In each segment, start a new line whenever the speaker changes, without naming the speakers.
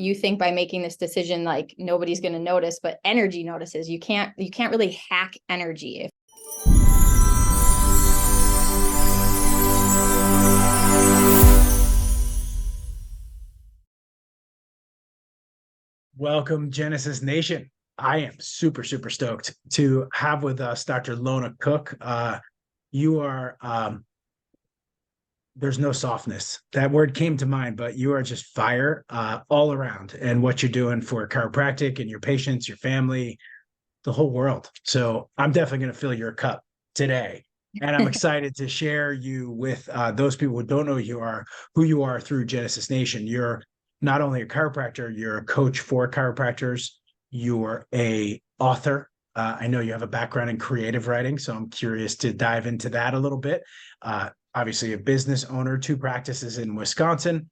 you think by making this decision, like nobody's going to notice, but energy notices. You can't really hack energy.
Welcome, Genesis Nation. I am super, super stoked to have with us Dr. Lona Cook. You are, there's no softness. That word came to mind, but you are just fire all around, and what you're doing for chiropractic and your patients, your family, the whole world. So I'm definitely going to fill your cup today. And I'm excited to share you with those people who don't know who you are through Genesis Nation. You're not only a chiropractor, you're a coach for chiropractors. You're a author. I know you have a background in creative writing, so I'm curious to dive into that a little bit. Obviously, a business owner, 2 practices in Wisconsin,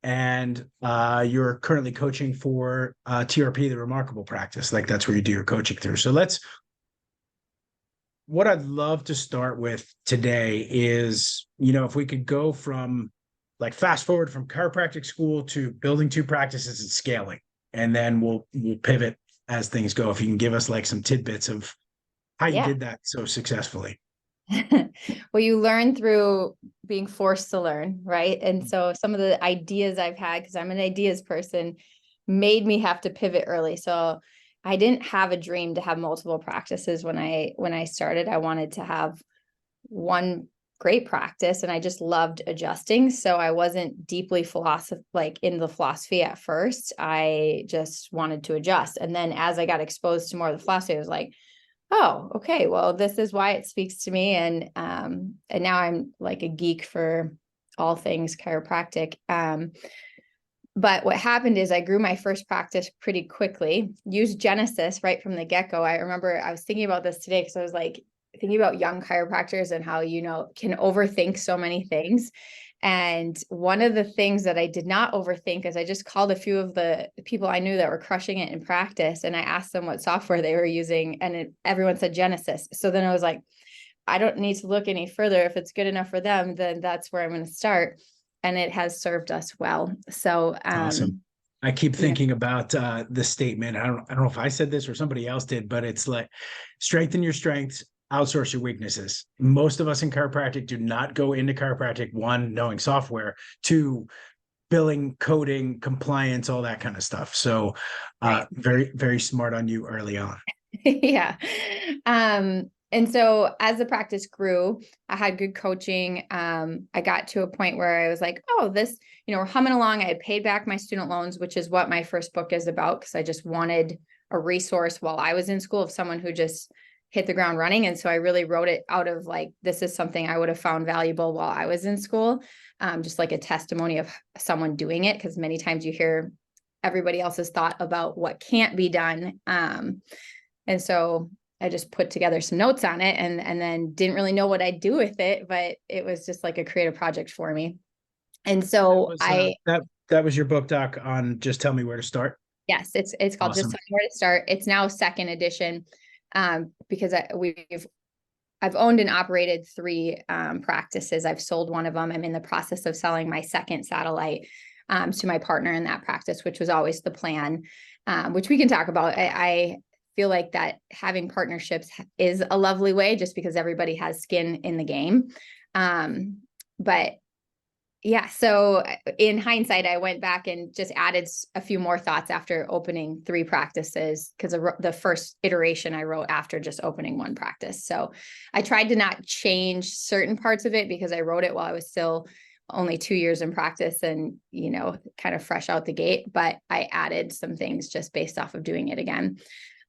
and you're currently coaching for TRP, the Remarkable Practice. Like, that's where you do your coaching through. So what I'd love to start with today is, if we could go from, like, fast forward from chiropractic school to building 2 practices and scaling, and then we'll pivot as things go. If you can give us like some tidbits of how you did that so successfully.
Well, you learn through being forced to learn, right? And so some of the ideas I've had, because I'm an ideas person, made me have to pivot early. So I didn't have a dream to have multiple practices when I started. I wanted to have one great practice, and I just loved adjusting. So I wasn't deeply in the philosophy at first. I just wanted to adjust. And then as I got exposed to more of the philosophy, I was like, oh, okay, well, this is why it speaks to me. And now I'm like a geek for all things chiropractic. But what happened is I grew my first practice pretty quickly, used Genesis right from the get-go. I remember I was thinking about this today because I was like thinking about young chiropractors and how, can overthink so many things. And one of the things that I did not overthink is I just called a few of the people I knew that were crushing it in practice, and I asked them what software they were using, and everyone said Genesis. So then I was like, I don't need to look any further. If it's good enough for them, then that's where I'm going to start. And it has served us well. So
Awesome. I keep thinking about the statement. I don't know if I said this or somebody else did, but it's like, strengthen your strengths, outsource your weaknesses. Most of us in chiropractic do not go into chiropractic, 1, knowing software, 2, billing, coding, compliance, all that kind of stuff. So very, very smart on you early on.
Yeah. And so as the practice grew, I had good coaching. I got to a point where I was like, oh, this, we're humming along. I had paid back my student loans, which is what my first book is about, because I just wanted a resource while I was in school of someone who just hit the ground running. And so I really wrote it out of like, this is something I would have found valuable while I was in school. Just like a testimony of someone doing it. Because many times you hear everybody else's thought about what can't be done. And so I just put together some notes on it and then didn't really know what I'd do with it, but it was just like a creative project for me. And so
that was your book, Doc, on Just Tell Me Where to Start.
Yes, it's called Just Tell Me Where to Start. It's now 2nd edition. Because I've owned and operated 3 practices. I've sold one of them. I'm in the process of selling my 2nd satellite to my partner in that practice, which was always the plan, which we can talk about. I feel like that having partnerships is a lovely way, just because everybody has skin in the game. But yeah, so in hindsight, I went back and just added a few more thoughts after opening 3 practices, because the first iteration I wrote after just opening 1 practice. So I tried to not change certain parts of it because I wrote it while I was still only 2 years in practice and, kind of fresh out the gate, but I added some things just based off of doing it again.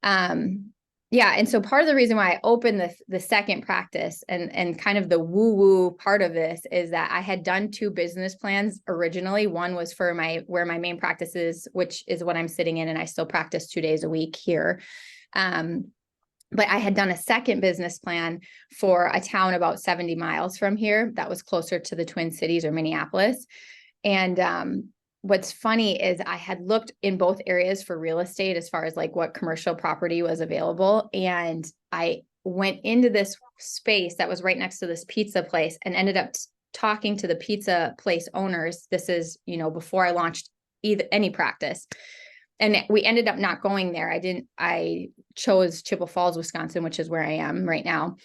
And so part of the reason why I opened the 2nd practice and kind of the woo-woo part of this is that I had done 2 business plans originally. One was for where my main practice is, which is what I'm sitting in, and I still practice 2 days a week here. But I had done a 2nd business plan for a town about 70 miles from here that was closer to the Twin Cities or Minneapolis. And what's funny is I had looked in both areas for real estate as far as like what commercial property was available. And I went into this space that was right next to this pizza place and ended up talking to the pizza place owners. This is, before I launched any practice. And we ended up not going there. I chose Chippewa Falls, Wisconsin, which is where I am right now.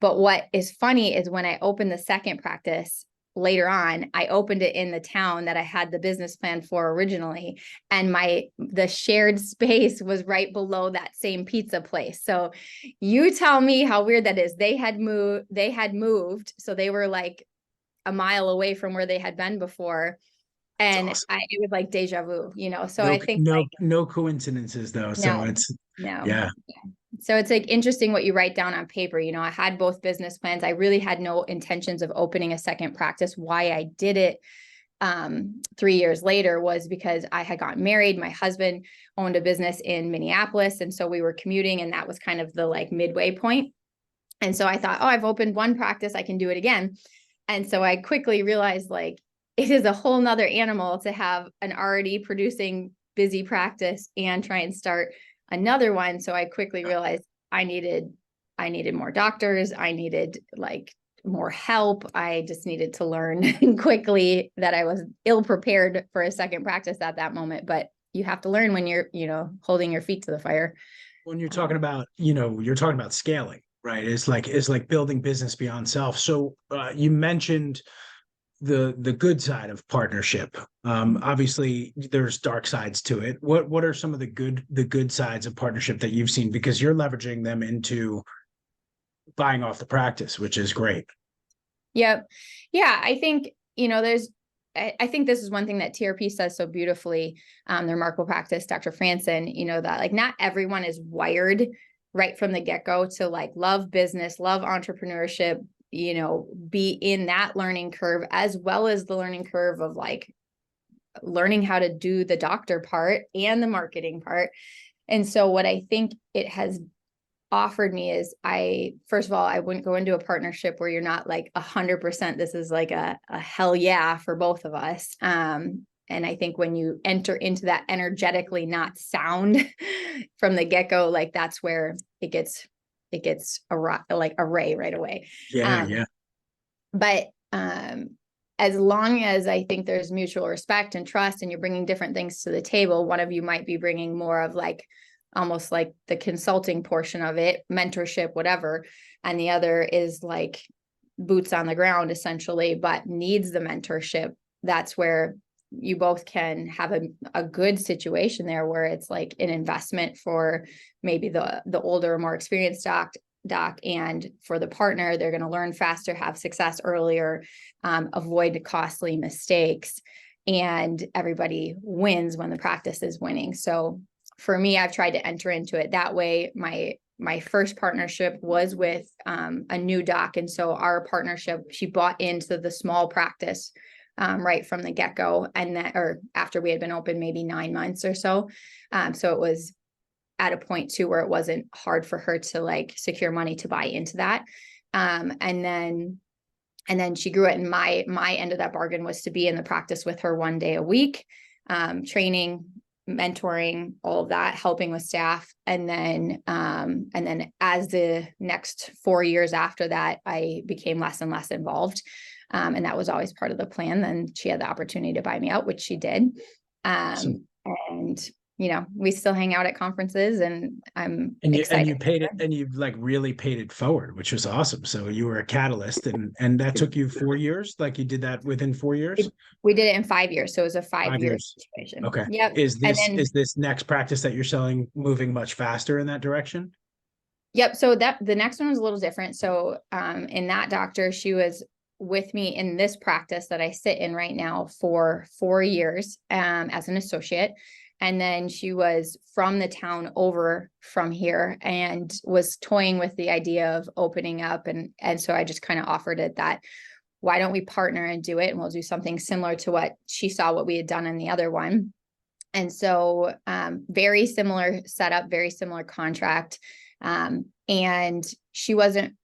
But what is funny is when I opened the second practice later on, I opened it in the town that I had the business plan for originally. And the shared space was right below that same pizza place. So you tell me how weird that is. They had moved. So they were like a mile away from where they had been before. And
awesome.
it was like deja vu, so
No,
I think
no coincidences though. So
no,
it's,
no.
yeah.
So it's like interesting what you write down on paper. I had both business plans. I really had no intentions of opening a second practice. Why I did it 3 years later was because I had gotten married. My husband owned a business in Minneapolis. And so we were commuting, and that was kind of the like midway point. And so I thought, oh, I've opened one practice, I can do it again. And so I quickly realized like it is a whole nother animal to have an already producing busy practice and try and start another one. So I quickly realized I needed more doctors. I needed like more help. I just needed to learn quickly that I was ill prepared for a second practice at that moment. But you have to learn when you're, holding your feet to the fire.
When you're talking about, you're talking about scaling, right? It's like building business beyond self. So you mentioned the good side of partnership. Obviously there's dark sides to it. What are some of the good sides of partnership that you've seen? Because you're leveraging them into buying off the practice, which is great.
Yep. Yeah. I think, I think this is one thing that TRP says so beautifully. The remarkable practice, Dr. Franson, that like not everyone is wired right from the get-go to like love business, love entrepreneurship, be in that learning curve, as well as the learning curve of like learning how to do the doctor part and the marketing part. And so what I think it has offered me is first of all, I wouldn't go into a partnership where you're not like 100%, this is like a hell yeah for both of us. And I think when you enter into that energetically not sound from the get-go, like that's where it gets like array right away.
Yeah.
But as long as I think there's mutual respect and trust, and you're bringing different things to the table, one of you might be bringing more of like almost like the consulting portion of it, mentorship, whatever. And the other is like boots on the ground essentially, but needs the mentorship. That's where you both can have a good situation there where it's like an investment for maybe the older, more experienced doc, and for the partner, they're going to learn faster, have success earlier, avoid costly mistakes, and everybody wins when the practice is winning. So for me, I've tried to enter into it that way. My first partnership was with a new doc. And so our partnership, she bought into the small practice right from the get-go, or after we had been open maybe 9 months or so. So it was at a point too where it wasn't hard for her to like secure money to buy into that. And then she grew it. And my end of that bargain was to be in the practice with her 1 day a week, training, mentoring, all of that, helping with staff. And then as the next 4 years after that, I became less and less involved. And that was always part of the plan. Then she had the opportunity to buy me out, which she did.
Awesome.
And we still hang out at conferences, and I'm excited.
And you paid it, and you like really paid it forward, which was awesome. So you were a catalyst, and that took you 4 years. Like you did that within 4 years.
We did it in 5 years, so it was a 5
5
year
years
situation.
Okay.
Yep.
Is this next practice that you're selling moving much faster in that direction?
Yep. So the next one was a little different. So in that doctor, she was with me in this practice that I sit in right now for 4 years as an associate. And then she was from the town over from here and was toying with the idea of opening up. And so I just kind of offered it that, why don't we partner and do it? And we'll do something similar to what she saw, what we had done in the other one. And so very similar setup, very similar contract. And she wasn't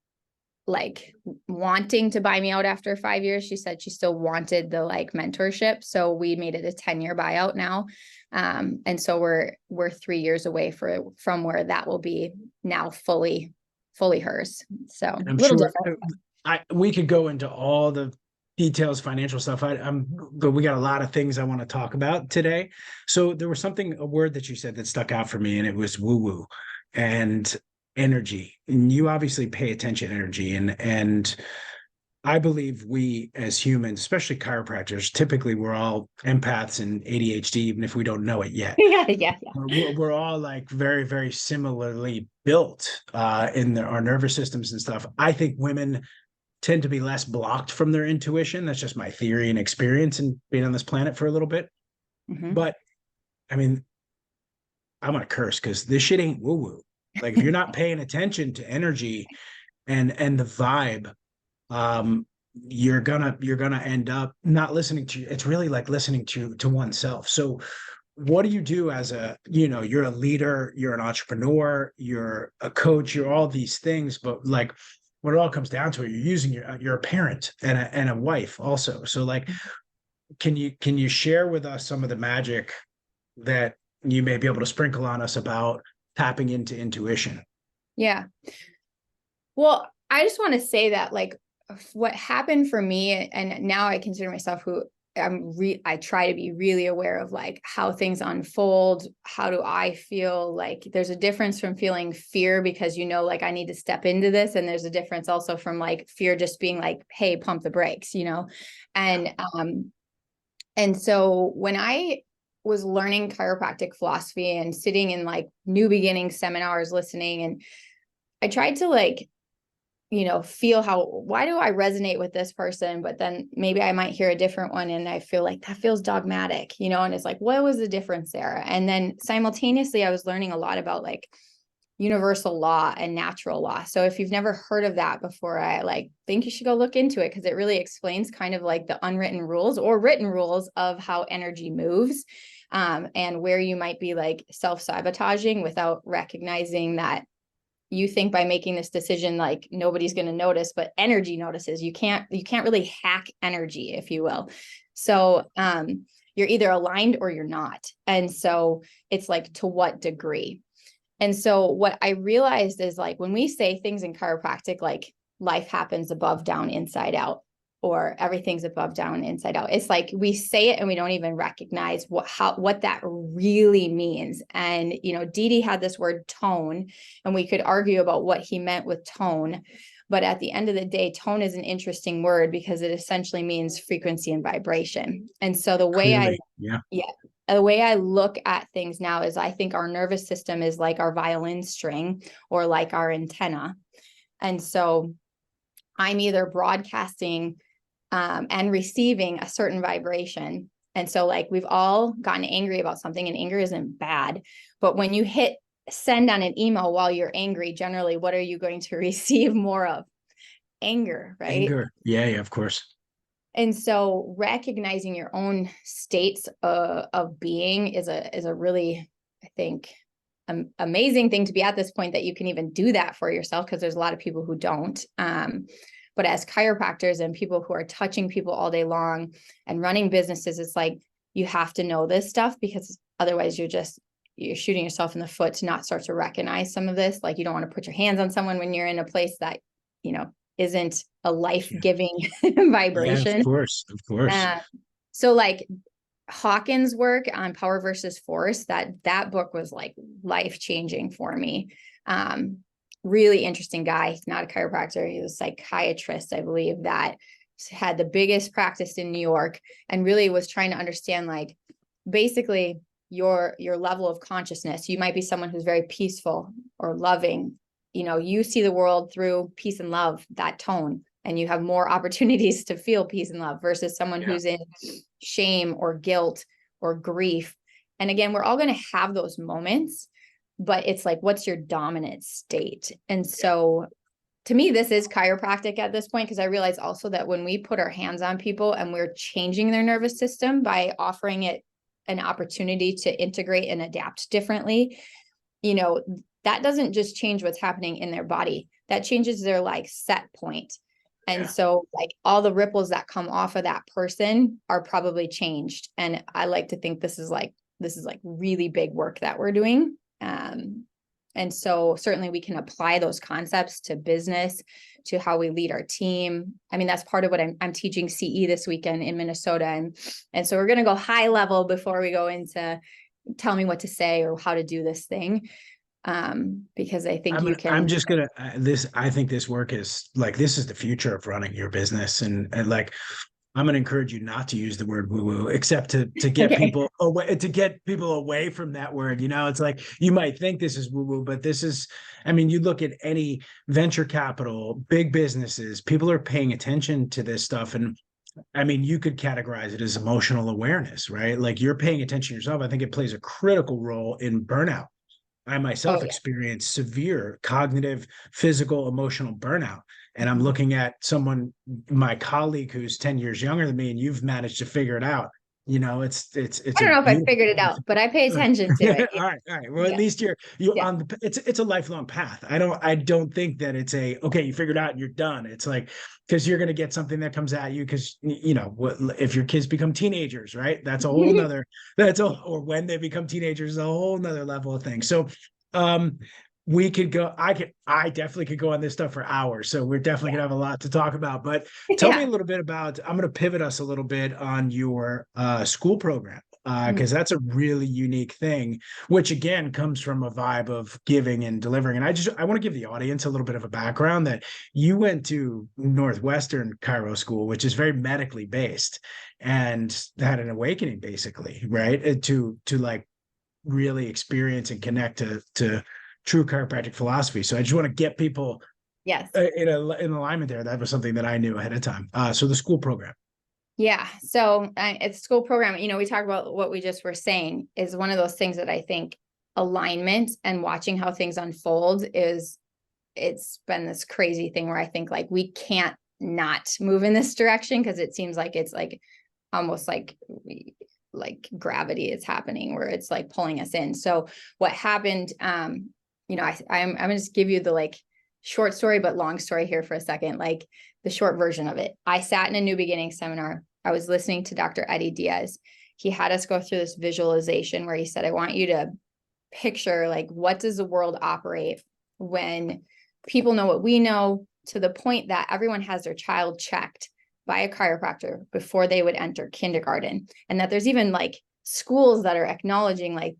like wanting to buy me out after 5 years. She said she still wanted the like mentorship. So we made it a 10-year buyout now. And so we're 3 years away from where that will be now fully hers. So
I'm
a little
sure
different.
we could go into all the details, financial stuff. But we got a lot of things I want to talk about today. So there was a word that you said that stuck out for me, and it was woo woo and energy. And you obviously pay attention to energy, and I believe we as humans, especially chiropractors, typically we're all empaths and ADHD, even if we don't know it yet.
Yeah, yeah, yeah.
We're all like very, very similarly built in our nervous systems and stuff. I think women tend to be less blocked from their intuition. That's just my theory and experience and being on this planet for a little bit.
Mm-hmm.
But I mean, I'm gonna curse because this shit ain't woo woo. Like if you're not paying attention to energy and the vibe, you're gonna end up not listening to. It's really like listening to oneself. So what do you do as you're a leader, you're an entrepreneur, you're a coach, you're all these things, but like when it all comes down to it, you're a parent and a wife also. So like, can you share with us some of the magic that you may be able to sprinkle on us about tapping into intuition?
Yeah. Well, I just want to say that like what happened for me, and now I consider myself who I try to be really aware of like how things unfold. How do I feel? Like there's a difference from feeling fear because like I need to step into this. And there's a difference also from like fear just being like, hey, pump the brakes, and so when I was learning chiropractic philosophy and sitting in like new beginning seminars, listening, and I tried to like, feel why do I resonate with this person? But then maybe I might hear a different one and I feel like that feels dogmatic, and it's like, what was the difference there? And then simultaneously, I was learning a lot about like universal law and natural law. So if you've never heard of that before, I like think you should go look into it because it really explains kind of like the unwritten rules or written rules of how energy moves, and where you might be like self-sabotaging without recognizing that you think by making this decision, like nobody's going to notice, but energy notices. You can't really hack energy, if you will. So, you're either aligned or you're not. And so it's like, to what degree? And so what I realized is like, when we say things in chiropractic, like life happens above, down, inside out, or everything's above, down, inside out. It's like we say it and we don't even recognize what that really means. And, Didi had this word tone, and we could argue about what he meant with tone. But at the end of the day, tone is an interesting word because it essentially means frequency and vibration. And so the way the way I look at things now is I think our nervous system is like our violin string or like our antenna. And so I'm either broadcasting and receiving a certain vibration. And so like we've all gotten angry about something, and anger isn't bad. But when you hit send on an email while you're angry, generally, what are you going to receive more of? Anger, right?
Anger. Yeah, of course.
And so recognizing your own states of being is a really, I think, amazing thing to be at this point that you can even do that for yourself, because there's a lot of people who don't. But as chiropractors and people who are touching people all day long and running businesses, it's like you have to know this stuff, because otherwise you're shooting yourself in the foot to not start to recognize some of this. Like you don't want to put your hands on someone when you're in a place that, isn't a life-giving vibration.
Yeah, of course.
So like Hawkins' work on Power versus Force, that book was like life-changing for me. Really interesting guy. He's not a chiropractor. He was a psychiatrist, I believe, that had the biggest practice in New York, and really was trying to understand like basically your level of consciousness. You might be someone who's very peaceful or loving. You see the world through peace and love, that tone, and you have more opportunities to feel peace and love versus someone who's in shame or guilt or grief. And again, we're all going to have those moments, but it's like, what's your dominant state? And so to me, this is chiropractic at this point, because I realize also that when we put our hands on people and we're changing their nervous system by offering it an opportunity to integrate and adapt differently, that doesn't just change what's happening in their body. That changes their like set point. And so like all the ripples that come off of that person are probably changed. And I like to think this is like really big work that we're doing. And so certainly we can apply those concepts to business, to how we lead our team. I mean, that's part of what I'm teaching CE this weekend in Minnesota. And so we're going to go high level before we go into tell me what to say or how to do this thing. Because I think
I'm just gonna I think this work is like, this is the future of running your business. And like, I'm going to encourage you not to use the word woo woo, except to get people away from that word. You know, it's like, you might think this is woo woo, but this is, I mean, you look at any venture capital, big businesses, people are paying attention to this stuff. And I mean, you could categorize it as emotional awareness, right? Like, you're paying attention yourself. I think it plays a critical role in burnout. I myself experienced severe cognitive, physical, emotional burnout. And I'm looking at someone, my colleague, who's 10 years younger than me, and you've managed to figure it out. You know, it's
I don't know if I figured it out, but I pay attention to it.
All right. Well, at least you're on the, it's a lifelong path. I don't think that it's okay, you figured it out and you're done. It's like, because you're going to get something that comes at you, because, you know, if your kids become teenagers, right? That's a whole nother, or when they become teenagers, a whole nother level of things. So, we could go, I definitely could go on this stuff for hours. So we're definitely gonna have a lot to talk about, but tell me a little bit about, I'm going to pivot us a little bit on your school program. Because that's a really unique thing, which again comes from a vibe of giving and delivering. And I want to give the audience a little bit of a background that you went to Northwestern Chiro School, which is very medically based, and had an awakening basically, right? To like really experience and connect to true chiropractic philosophy. So I just want to get people in alignment there. That was something that I knew ahead of time. So the school program.
Yeah. So it's school program, you know, we talk about what we just were saying is one of those things that I think alignment and watching how things unfold it's been this crazy thing where I think like we can't not move in this direction, because it seems like it's like almost like gravity is happening where it's like pulling us in. So what happened, you know, I'm going to just give you the like short story, but long story here for a second, like the short version of it. I sat in a New Beginning seminar. I was listening to Dr. Eddie Diaz. He had us go through this visualization where he said, I want you to picture, like, what does the world operate when people know what we know, to the point that everyone has their child checked by a chiropractor before they would enter kindergarten. And that there's even like schools that are acknowledging, like,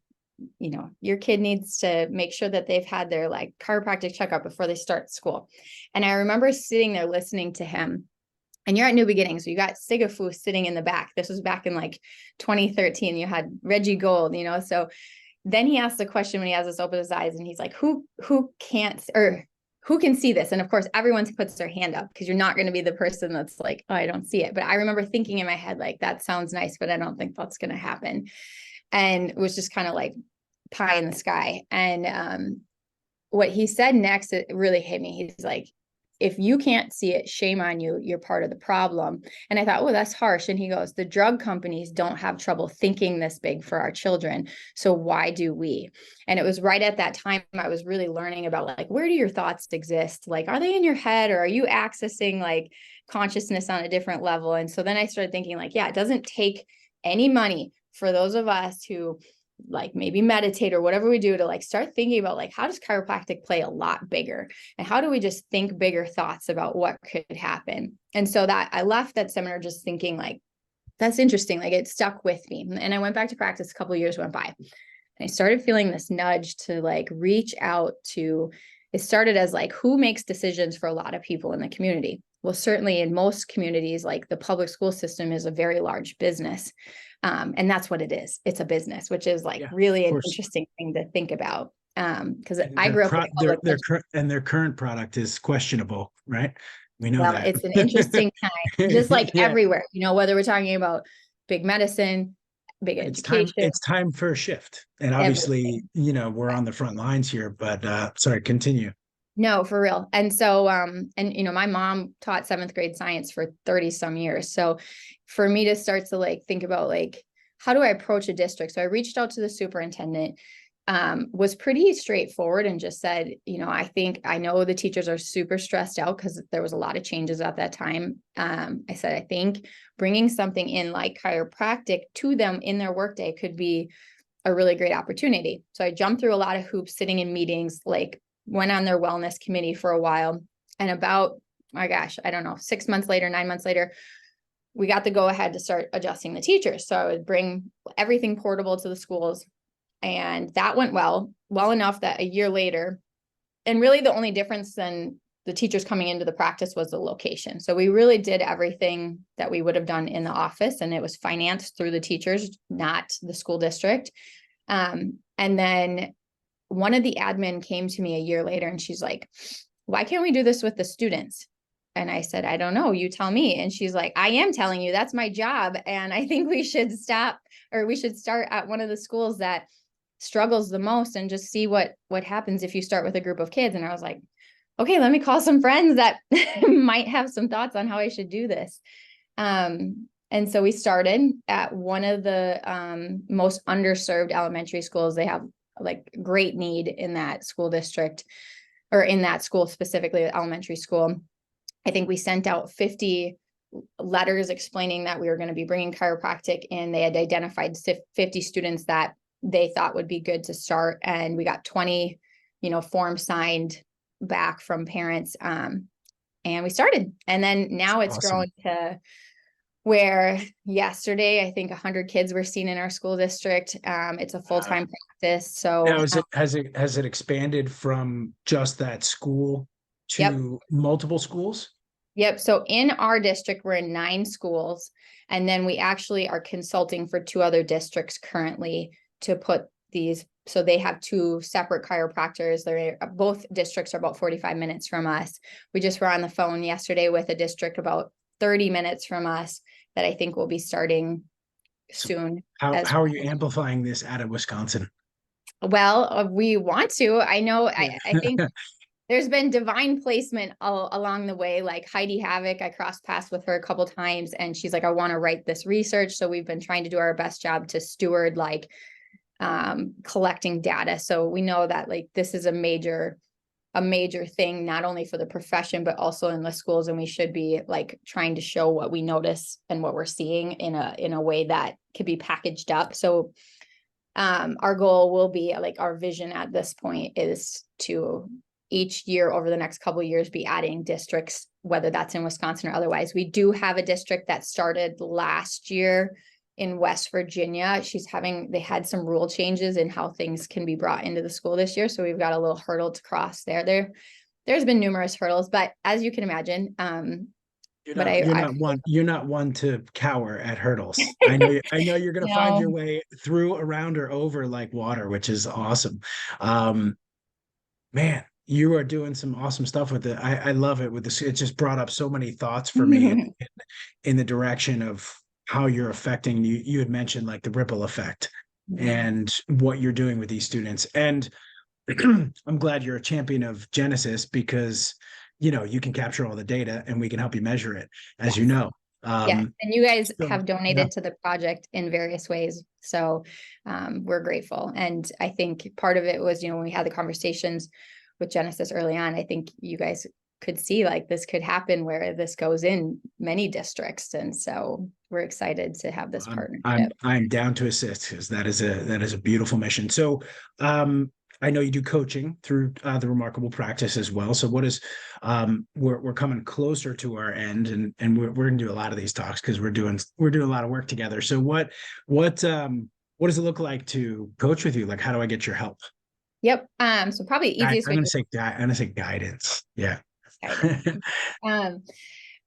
you know, your kid needs to make sure that they've had their like chiropractic checkup before they start school. And I remember sitting there listening to him, and you're at New Beginning. So you got Sigafu sitting in the back. This was back in like 2013. You had Reggie Gold, you know? So then he asked the question when he has us open his eyes, and he's like, who can't, or who can see this? And of course, everyone puts their hand up, because you're not going to be the person that's like, oh, I don't see it. But I remember thinking in my head, like, that sounds nice, but I don't think that's going to happen. And it was just kind of like pie in the sky. And what he said next, it really hit me. He's like, if you can't see it, shame on you. You're part of the problem. And I thought, oh, that's harsh. And he goes, the drug companies don't have trouble thinking this big for our children. So why do we? And it was right at that time I was really learning about, like, where do your thoughts exist? Like, are they in your head, or are you accessing like consciousness on a different level? And so then I started thinking, like, yeah, it doesn't take any money for those of us who like maybe meditate or whatever we do to like start thinking about, like, how does chiropractic play a lot bigger, and how do we just think bigger thoughts about what could happen? And so that I left that seminar just thinking, like, that's interesting. Like, it stuck with me. And I went back to practice. A couple of years went by, and I started feeling this nudge to like reach out to, it started as like, who makes decisions for a lot of people in the community? Well, certainly in most communities, like the public school system is a very large business. And that's what it is. It's a business, which is like really an interesting thing to think about. Because I grew up with
their current product is questionable, right? We know that.
It's an interesting time, just like everywhere, you know, whether we're talking about big medicine, big education.
It's time for a shift. And obviously, you know, we're on the front lines here, but sorry, continue.
No, for real. And so, and you know, my mom taught 7th grade science for 30 some years. So for me to start to like, think about like, how do I approach a district? So I reached out to the superintendent, was pretty straightforward, and just said, you know, I know the teachers are super stressed out because there was a lot of changes at that time. I said, I think bringing something in like chiropractic to them in their workday could be a really great opportunity. So I jumped through a lot of hoops, sitting in meetings, like went on their wellness committee for a while. And about, my gosh, I don't know, 6 months later, 9 months later, we got the go ahead to start adjusting the teachers. So I would bring everything portable to the schools. And that went well enough that a year later, and really the only difference than the teachers coming into the practice was the location. So we really did everything that we would have done in the office, and it was financed through the teachers, not the school district. And then one of the admin came to me a year later and she's like, why can't we do this with the students? And I said, I don't know, you tell me. And she's like, I am telling you, that's my job. And I think we should start at one of the schools that struggles the most and just see what happens if you start with a group of kids. And I was like, okay, let me call some friends that might have some thoughts on how I should do this. And so we started at one of the most underserved elementary schools. They have like great need in that school district, or in that school specifically, the elementary school. I think we sent out 50 letters explaining that we were going to be bringing chiropractic in. They had identified 50 students that they thought would be good to start. And we got 20, forms signed back from parents. And we started. And then now it's
Awesome.
grown to where yesterday, I think 100 kids were seen in our school district. It's a full-time practice. So
now has it expanded from just that school to
Yep.
multiple schools?
Yep. So in our district, we're in 9 schools. And then we actually are consulting for 2 other districts currently to put these. So they have 2 separate chiropractors. They're both districts are about 45 minutes from us. We just were on the phone yesterday with a district about 30 minutes from us that I think will be starting soon.
How are you amplifying this out of Wisconsin?
Well, we want to. I know. I think there's been divine placement all along the way. Like Heidi Havoc, I crossed paths with her a couple times, and she's like, I want to write this research. So we've been trying to do our best job to steward collecting data. So we know that like this is a major thing, not only for the profession, but also in the schools. And we should be like trying to show what we notice and what we're seeing in a way that could be packaged up. So our goal will be, like, our vision at this point is to each year over the next couple of years be adding districts, whether that's in Wisconsin or otherwise. We do have a district that started last year in West Virginia. They had some rule changes in how things can be brought into the school this year. So we've got a little hurdle to cross there. There's been numerous hurdles, but as you can imagine,
you're not one to cower at hurdles. I know you're going to find your way through, around, or over like water, which is awesome. Man, you are doing some awesome stuff with it. I love it with this. It just brought up so many thoughts for me in the direction of how you're affecting. You had mentioned like the ripple effect and what you're doing with these students. And I'm glad you're a champion of Genesis, because you can capture all the data and we can help you measure it, as you know.
And you guys have donated to the project in various ways. So we're grateful. And I think part of it was, when we had the conversations with Genesis early on, I think you guys could see like this could happen where this goes in many districts. And so we're excited to have this partnership.
I'm down to assist, because that is a beautiful mission. So I know you do coaching through the Remarkable Practice as well. So what is, we're coming closer to our end, and we're going to do a lot of these talks because we're doing a lot of work together. So what does it look like to coach with you? Like, how do I get your help?
Yep. So probably easiest
I'm going to say guidance. Yeah.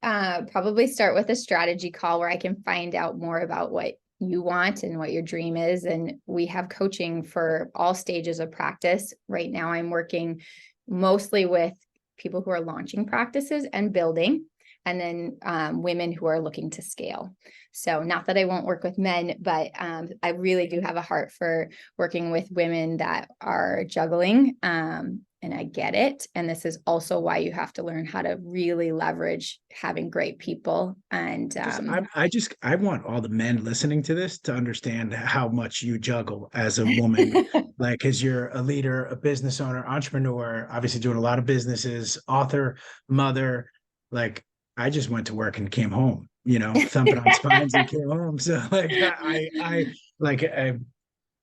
Probably start with a strategy call where I can find out more about what you want and what your dream is. And we have coaching for all stages of practice. Right now, I'm working mostly with people who are launching practices and building, and then women who are looking to scale. So not that I won't work with men, but I really do have a heart for working with women that are juggling. And I get it. And this is also why you have to learn how to really leverage having great people. And
I want all the men listening to this to understand how much you juggle as a woman, like, because you're a leader, a business owner, entrepreneur, obviously doing a lot of businesses, author, mother. Like, I just went to work and came home, thumping on spines and came home. So like,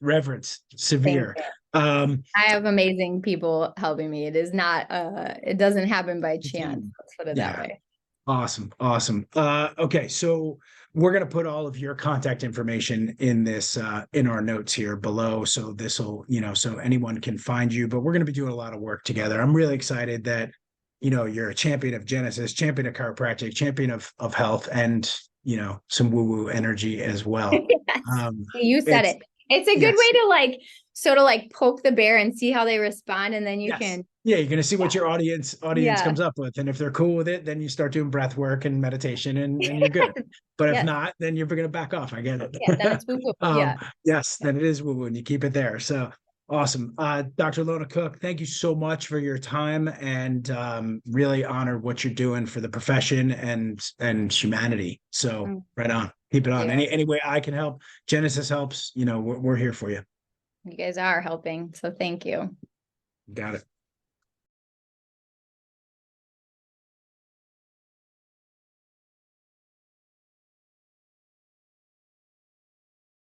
reverence,
Thank
severe.
you.
I
I have amazing people helping me. It is not, it doesn't happen by chance.
team.
Let's put it that
Yeah.
way.
Awesome. Awesome. Okay. So we're going to put all of your contact information in this, in our notes here below. So this will, so anyone can find you, but we're going to be doing a lot of work together. I'm really excited that, you're a champion of Genesis, champion of chiropractic, champion of health, and, some woo-woo energy as well.
Yes.
Um,
You said
it's,
it. It's a good
yes.
way to like sort of like poke the bear and see how they respond, and then you
Yes.
can.
Yeah, you're gonna see what
Yeah.
your audience
Yeah.
comes up with. And if they're cool with it, then you start doing breath work and meditation and you're good. But if
Yes.
not, then you're gonna back off. I get it.
Yeah. Then it's woo-woo. Yeah.
Yes, then it is woo-woo and you keep it there. So awesome. Dr. Lona Cook, thank you so much for your time and really honor what you're doing for the profession and humanity. So right on. Keep it on.
Yeah.
Any way I can help, Genesis helps, we're here for you.
You guys are helping. So thank you.
Got it.